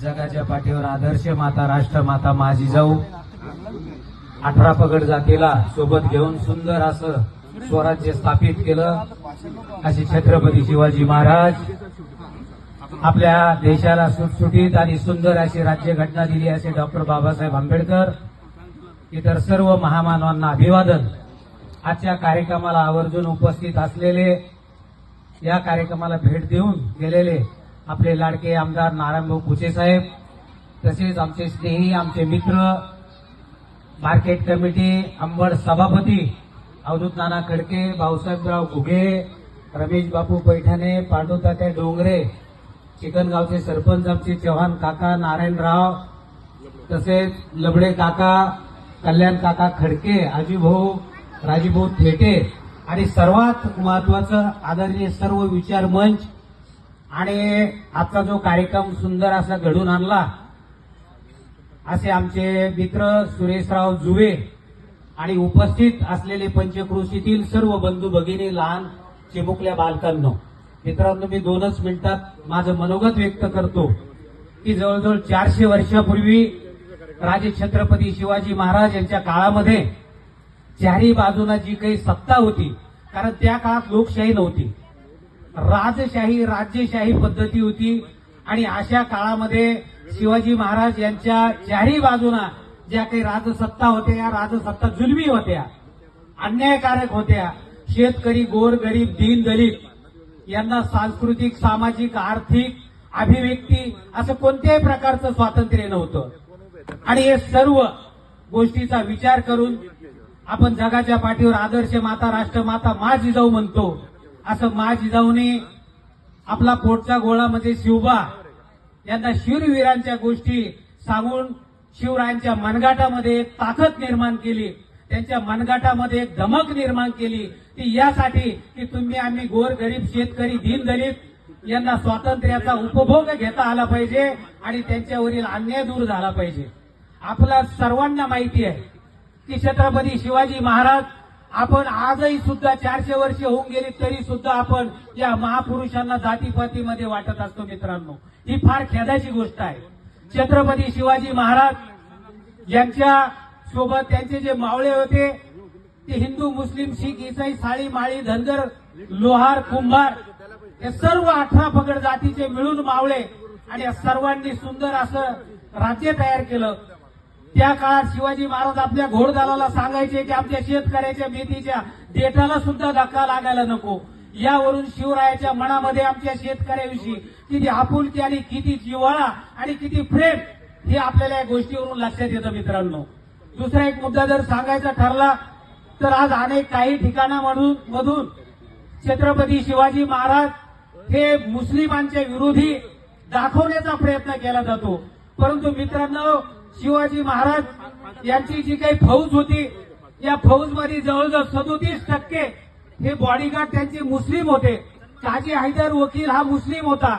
जगाच्या पाठीवर आदर्श माता राष्ट्रमाता माझी जाऊ 18 पगड जातीला सोबत घेऊन सुंदर असं स्वराज्य स्थापित केलं असे छत्रपती शिवाजी महाराज आपल्या देशाला सुटसुटीत आणि सुंदर अशी राज्यघटना दिली असे डॉक्टर बाबासाहेब आंबेडकर इतर सर्व महामानवांना अभिवादन। आजच्या कार्यक्रमाला आवर्जून उपस्थित असलेले या कार्यक्रमाला भेट देऊन गेलेले आपले लाडके आमदार नारायणभाऊ कुचे साहेब तसेच आमचे स्नेही आमचे मित्र मार्केट कमिटी अंबड सभापती अवधूत नाना खडके भाऊसाहेबराव घुगे रमेश बापू पैठणे पांडुतात्या डोंगरे चिकनगावचे सरपंच आमचे चव्हाण काका नारायणराव तसेच लबडे काका कल्याण काका खडके आजीभाऊ राजीभाऊ थेटे आणि सर्वात महत्वाचं आदरणीय सर्व विचार मंच आणि आजचा जो कार्यक्रम सुंदर असा घडून आणला असे आमचे मित्र सुरेशराव जुवे आणि उपस्थित असलेले पंचक्रोशीतील सर्व बंधू भगिनी लहान चिमुकल्या बालकांनो मित्रांनो मी 2च मिनिटात माझं मनोगत व्यक्त करतो की जवळजवळ 400 वर्षापूर्वी राजे छत्रपती शिवाजी महाराज यांच्या काळामध्ये चारही बाजूला जी काही सत्ता होती कारण त्या काळात लोकशाही नव्हती राजशाही राज्यशाही पद्धती होती आणि अशा काळामध्ये शिवाजी महाराज यांच्या चारही बाजूला ज्या काही राजसत्ता होत्या या राजसत्ता जुलमी होत्या अन्यायकारक होत्या। शेतकरी गोरगरीब दीन दलित यांना सांस्कृतिक सामाजिक आर्थिक अभिव्यक्ती असं कोणत्याही प्रकारचं स्वातंत्र्य नव्हतं आणि हे सर्व गोष्टीचा विचार करून आपण जगाच्या पाठीवर आदर्श माता राष्ट्रमाता मा जिजाऊ म्हणतो असं मा जिजाऊने आपला पोटचा गोळा म्हणजे शिवबा यांना शूरवीरांच्या गोष्टी सांगून शिवरायांच्या मनगाटामध्ये एक ताकद निर्माण केली त्यांच्या मनगाटामध्ये एक धमक निर्माण केली ती यासाठी की तुम्ही आम्ही गोरगरीब शेतकरी दीन दलित यांना स्वातंत्र्याचा उपभोग घेता आला पाहिजे आणि त्यांच्यावरील अन्याय दूर झाला पाहिजे। आपला सर्वांना माहिती आहे की छत्रपती शिवाजी महाराज आपण आजही सुद्धा 400 वर्ष होऊन गेली तरी सुद्धा आपण या महापुरुषांना जातीपातीमध्ये वाटत असतो। मित्रांनो ही फार खेदाची गोष्ट आहे। छत्रपती शिवाजी महाराज यांच्या सोबत त्यांचे जे मावळे होते ते हिंदू मुस्लिम शीख इसाई साळी माळी धनगर लोहार कुंभार हे सर्व 18 पगड जातीचे मिळून मावळे आणि या सर्वांनी सुंदर असं राज्य तयार केलं। त्या काळात शिवाजी महाराज आपल्या घोडदळाला सांगायचे की आमच्या शेतकऱ्याच्या मेथीच्या देठाला सुद्धा धक्का लागायला नको। यावरून शिवरायाच्या मनामध्ये आमच्या शेतकऱ्याविषयी किती आपुलकी आणि किती जिव्हाळा आणि किती प्रेम हे आपल्याला या गोष्टीवरून लक्षात येतं। मित्रांनो दुसरा एक मुद्दा जर सांगायचा ठरला तर आज अनेक काही ठिकाणांमधून छत्रपती शिवाजी महाराज हे मुस्लिमांच्या विरोधी दाखवण्याचा प्रयत्न केला जातो परंतु मित्रांनो शिवाजी महाराज यांची जी काही फौज होती या फौजमध्ये जवळजवळ 37% हे बॉडीगार्ड त्यांचे मुस्लिम होते। काजी हैदर वकील हा मुस्लिम होता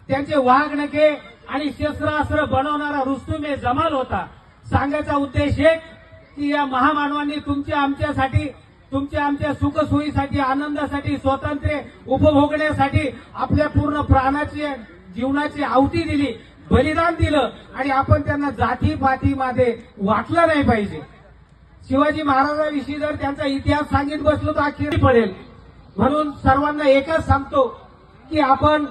त्यांचे वाघनखे आणि शस्त्रास्त्र बनवणारा रुस्तुम जमाल होता। सांगायचा उद्देश एक की या महामानवांनी तुमच्या आमच्या सुखसोयीसाठी आनंदासाठी स्वातंत्र्य उपभोगण्यासाठी आपल्या पूर्ण प्राणाची जीवनाची आहुती दिली बलिदान दिलं आणि आपण त्यांना जातीपातीमध्ये वाटलं नाही पाहिजे। शिवाजी महाराजांविषयी जर त्यांचा इतिहास सांगित बसलो तर अखेर पडेल म्हणून सर्वांना एकच सांगतो की आपण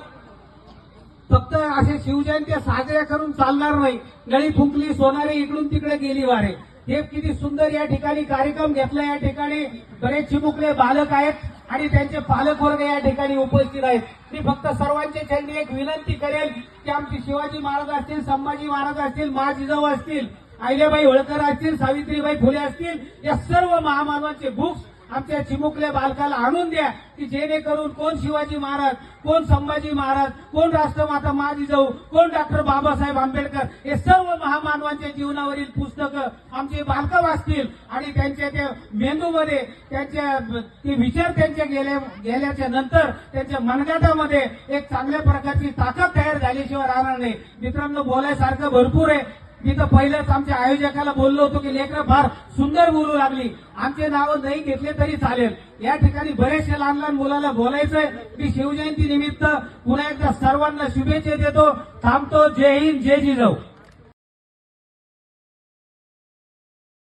फक्त असे शिवजयंत्या साजऱ्या करून चालणार नाही। गळी फुंकली सोनारे इकडून तिकडे गेली वारे हे किती सुंदर या ठिकाणी कार्यक्रम घेतला। या ठिकाणी बरेच चिमुकले बालक आहेत आणि त्यांचे पालक वर्ग या ठिकाणी उपस्थित आहेत। मी फक्त सर्वांच्या चरणी एक विनंती करेल की आमचे शिवाजी महाराज असतील संभाजी महाराज असतील मा जिजाऊ असतील अहिल्याबाई होळकर असतील सावित्रीबाई फुले असतील या सर्व महामानवांचे बुक्स आमच्या चिमुकल्या बालकाला आणून द्या की जेणेकरून कोण शिवाजी महाराज कोण संभाजी महाराज कोण राष्ट्रमाता मा जिजाऊ कोण डॉक्टर बाबासाहेब आंबेडकर हे सर्व महामानवांच्या जीवनावरील पुस्तकं आमचे बालकं वाचतील आणि त्यांच्या त्या मेंदूमध्ये त्यांच्या ते विचार त्यांच्या गेल्याच्या नंतर त्यांच्या मनगटामध्ये एक चांगल्या प्रकारची ताकद तयार झाल्याशिवाय राहणार नाही। मित्रांनो बोलायसारखं भरपूर आहे मी तर पहिलेच आमच्या आयोजकाला बोललो होतो की लेकरं फार सुंदर बोलू लागली, आमचे नावं नाही घेतले तरी चालेल. या ठिकाणी बरेचशे लहान लहान मुलाला बोलायचंय. मी शिवजयंती निमित्त पुन्हा एकदा सर्वांना शुभेच्छा देतो. थांबतो. जय हिंद, जय जिजाऊ.